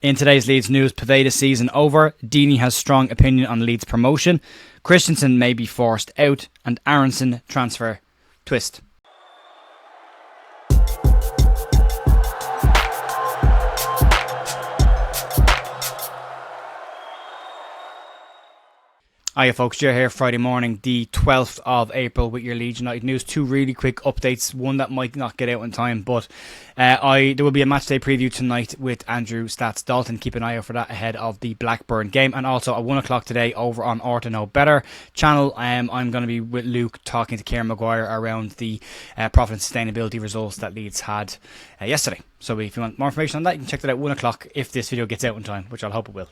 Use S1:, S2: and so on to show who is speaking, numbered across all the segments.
S1: In today's Leeds news, Poveda season over, Deeney has strong opinion on Leeds promotion, Kristensen may be forced out, and Aaronson transfer twist. Hiya folks, Joe here, Friday morning, the 12th of April with your Leeds United news. Two really quick updates, one that might not get out in time, but there will be a matchday preview tonight with Andrew Stats Dalton. Keep an eye out for that ahead of the Blackburn game. And also at 1 o'clock today over on Or to Know Better channel, I'm going to be with Luke talking to Kieran Maguire around the profit and sustainability results that Leeds had yesterday. So if you want more information on that, you can check that out at 1 o'clock if this video gets out in time, which I'll hope it will.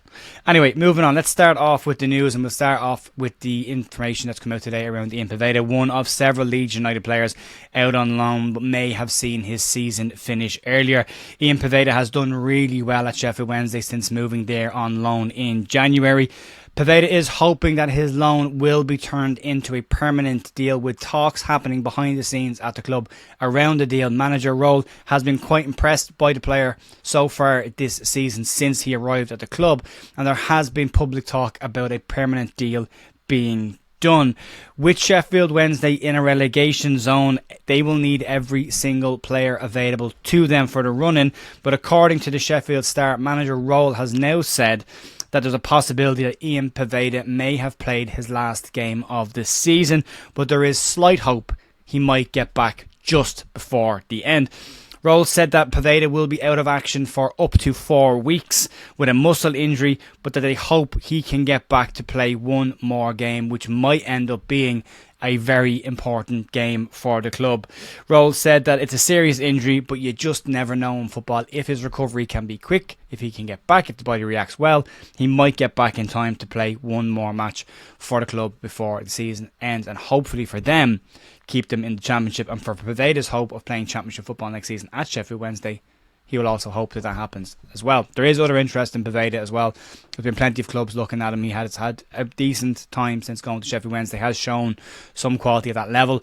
S1: Anyway, moving on. Let's start off with the news, and we'll start off with the information that's come out today around Ian Poveda, one of several Leeds United players out on loan but may have seen his season finish earlier. Ian Poveda has done really well at Sheffield Wednesday since moving there on loan in January. Poveda is hoping that his loan will be turned into a permanent deal, with talks happening behind the scenes at the club around the deal. Manager Roll has been quite impressed by the player so far this season since he arrived at the club, and there has been public talk about a permanent deal being done. With Sheffield Wednesday in a relegation zone, they will need every single player available to them for the run-in, but according to the Sheffield Star, manager Roll has now said that there's a possibility that Ian Poveda may have played his last game of the season, but there is slight hope he might get back just before the end. Roll said that Poveda will be out of action for up to 4 weeks with a muscle injury, but that they hope he can get back to play one more game, which might end up being a very important game for the club. Roll said that it's a serious injury, but you just never know in football. If his recovery can be quick, if he can get back, if the body reacts well, he might get back in time to play one more match for the club before the season ends, and hopefully for them, keep them in the Championship. And for Poveda's hope of playing Championship football next season at Sheffield Wednesday, he will also hope that happens as well. There is other interest in Poveda as well. There's been plenty of clubs looking at him. He has had a decent time since going to Sheffield Wednesday, has shown some quality at that level,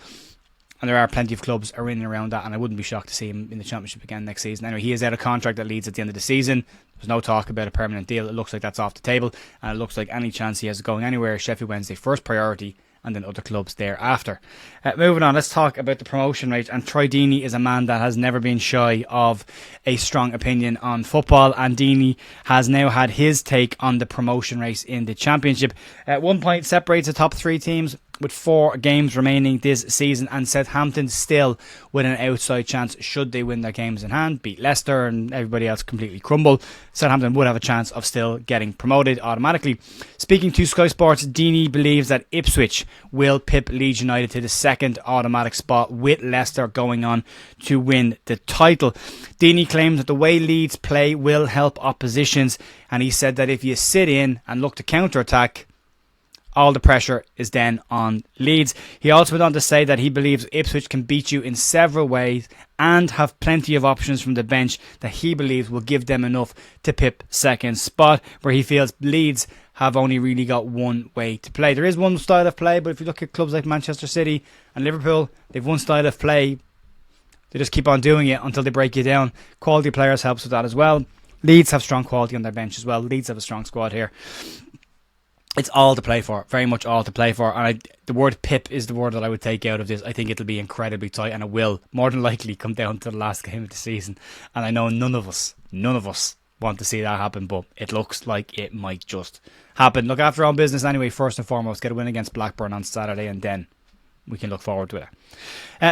S1: and there are plenty of clubs in and around that, and I wouldn't be shocked to see him in the Championship again next season. Anyway, he is out of contract at Leeds at the end of the season. There's no talk about a permanent deal. It looks like that's off the table, and it looks like any chance he has of going anywhere, Sheffield Wednesday first priority, and then other clubs thereafter. Moving on, let's talk about the promotion rate. And Troy Deeney is a man that has never been shy of a strong opinion on football, and Deeney has now had his take on the promotion race in the Championship. At 1 point separates the top 3 teams with 4 games remaining this season, and Southampton still with an outside chance should they win their games in hand, beat Leicester and everybody else completely crumble. Southampton would have a chance of still getting promoted automatically. Speaking to Sky Sports, Deeney believes that Ipswich will pip Leeds United to the second automatic spot, with Leicester going on to win the title. Deeney claims that the way Leeds play will help oppositions, and he said that if you sit in and look to counter-attack, all the pressure is then on Leeds. He also went on to say that he believes Ipswich can beat you in several ways and have plenty of options from the bench that he believes will give them enough to pip second spot, where he feels Leeds have only really got one way to play. There is one style of play, but if you look at clubs like Manchester City and Liverpool, they've one style of play. They just keep on doing it until they break you down. Quality players helps with that as well. Leeds have strong quality on their bench as well. Leeds have a strong squad here. It's all to play for, very much all to play for. And the word pip is the word that I would take out of this. I think it'll be incredibly tight, and it will more than likely come down to the last game of the season. And I know none of us want to see that happen, but it looks like it might just happen. Look after our own business anyway. First and foremost, get a win against Blackburn on Saturday, and then we can look forward to it.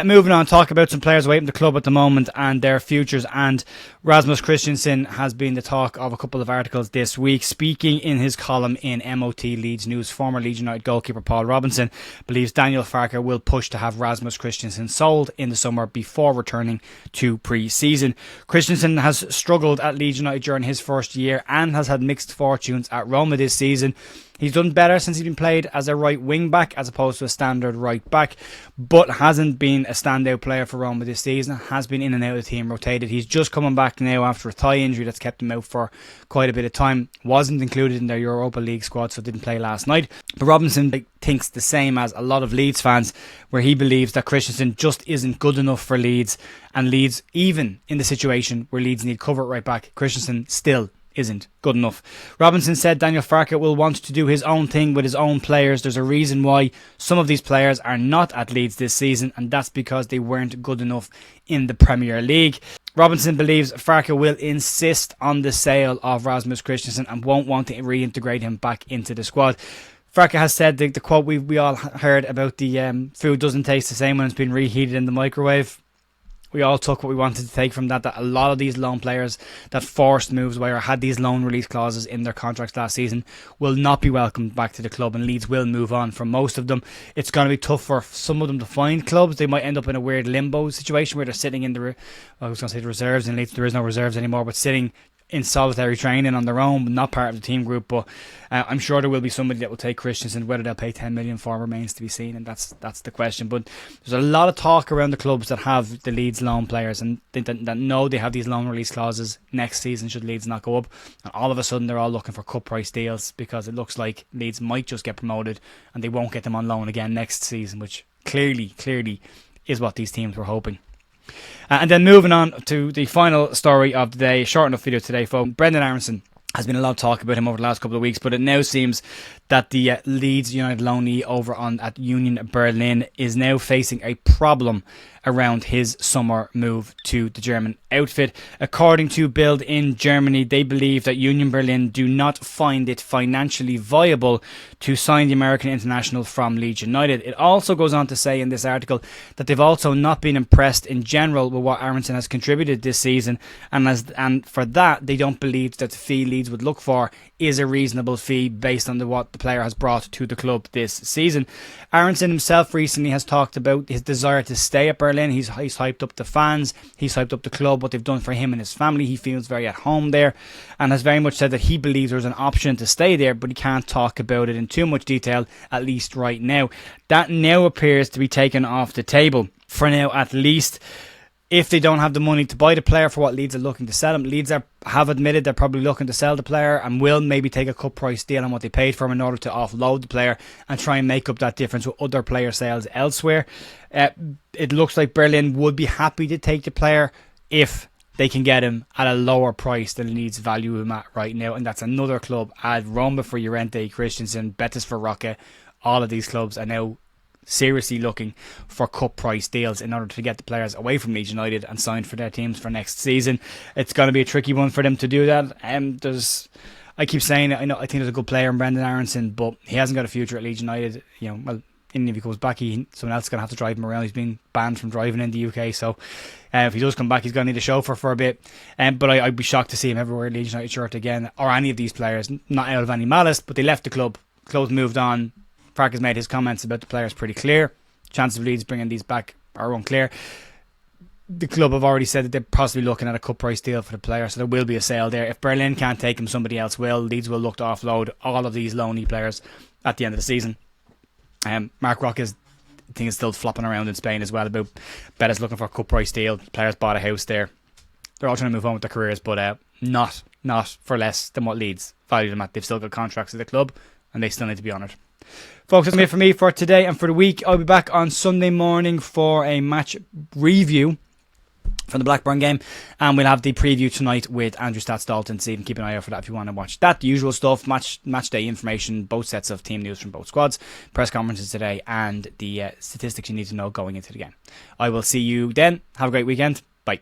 S1: Moving on, talk about some players away from the club at the moment and their futures. And Rasmus Christensen has been the talk of a couple of articles this week. Speaking in his column in MOT Leeds News, former Leeds United goalkeeper Paul Robinson believes Daniel Farke will push to have Rasmus Christensen sold in the summer before returning to pre-season. Christensen has struggled at Leeds United during his first year and has had mixed fortunes at Roma this season. He's done better since he's been played as a right wing back as opposed to a standard right back, but hasn't been a standout player for Roma this season. Has been in and out of the team, rotated. He's just coming back now after a thigh injury that's kept him out for quite a bit of time. Wasn't included in their Europa League squad, so didn't play last night. But Robinson thinks the same as a lot of Leeds fans, where he believes that Christensen just isn't good enough for Leeds, and Leeds, even in the situation where Leeds need cover right back, Christensen still isn't good enough. Robinson said Daniel Farke will want to do his own thing with his own players. There's a reason why some of these players are not at Leeds this season, and that's because they weren't good enough in the Premier League. Robinson believes Farke will insist on the sale of Rasmus Christensen and won't want to reintegrate him back into the squad. Farke has said the quote we all heard about the food doesn't taste the same when it's been reheated in the microwave. We all took what we wanted to take from that a lot of these loan players that forced moves away or had these loan release clauses in their contracts last season will not be welcomed back to the club, and Leeds will move on from most of them. It's going to be tough for some of them to find clubs. They might end up in a weird limbo situation where they're sitting in the reserves, and Leeds there is no reserves anymore, but sitting in solitary training on their own, not part of the team group. But I'm sure there will be somebody that will take Christensen. Whether they'll pay 10 million for remains to be seen, and that's the question. But there's a lot of talk around the clubs that have the Leeds loan players and that know they have these loan release clauses next season should Leeds not go up, and all of a sudden they're all looking for cut price deals because it looks like Leeds might just get promoted and they won't get them on loan again next season, which clearly is what these teams were hoping. And then moving on to the final story of the day, short enough video today, folks. Brendan Aaronson. Has been a lot of talk about him over the last couple of weeks, but it now seems that the Leeds United loanee over at Union Berlin is now facing a problem around his summer move to the German outfit. According to Bild in Germany, they believe that Union Berlin do not find it financially viable to sign the American international from Leeds United. It also goes on to say in this article that they've also not been impressed in general with what Aaronson has contributed this season, and for that they don't believe that the fee Leeds would look for is a reasonable fee based on what the player has brought to the club this season. Aaronson himself recently has talked about his desire to stay at Berlin. He's hyped up the fans, he's hyped up the club, what they've done for him and his family. He feels very at home there and has very much said that he believes there's an option to stay there, but he can't talk about it in too much detail, at least right now. That now appears to be taken off the table, for now at least. If they don't have the money to buy the player for what Leeds are looking to sell him, Leeds have admitted they're probably looking to sell the player and will maybe take a cut price deal on what they paid for him in order to offload the player and try and make up that difference with other player sales elsewhere. It looks like Berlin would be happy to take the player if they can get him at a lower price than Leeds value him at right now, and that's another club. Add Roma for Llorente, Christensen, Betis for Roque. All of these clubs are now seriously looking for cut price deals in order to get the players away from Leeds United and signed for their teams for next season. It's going to be a tricky one for them to do that. I keep saying it, I think there's a good player in Brendan Aaronson, but he hasn't got a future at Leeds United. Well, even if he comes back, someone else is going to have to drive him around. He's been banned from driving in the UK, so if he does come back, he's going to need a chauffeur for a bit. But I'd be shocked to see him everywhere Leeds United shirt again, or any of these players, not out of any malice, but they left the club. Club's moved on. Farke has made his comments about the players pretty clear. Chances of Leeds bringing these back are unclear. The club have already said that they're possibly looking at a cut price deal for the player, so there will be a sale there. If Berlin can't take him, somebody else will. Leeds will look to offload all of these loanee players at the end of the season. Mark Rock is still flopping around in Spain as well about Betis looking for a cut price deal. Players bought a house there. They're all trying to move on with their careers, but not for less than what Leeds value them at. They've still got contracts at the club, and they still need to be honoured. Folks, that's it for me for today and for the week. I'll be back on Sunday morning for a match review from the Blackburn game, and we'll have the preview tonight with Andrew Stats Dalton. So keep an eye out for that if you want to watch that. The usual stuff, match day information, both sets of team news from both squads, press conferences today, and the statistics you need to know going into the game. I will see you then. Have a great weekend. Bye.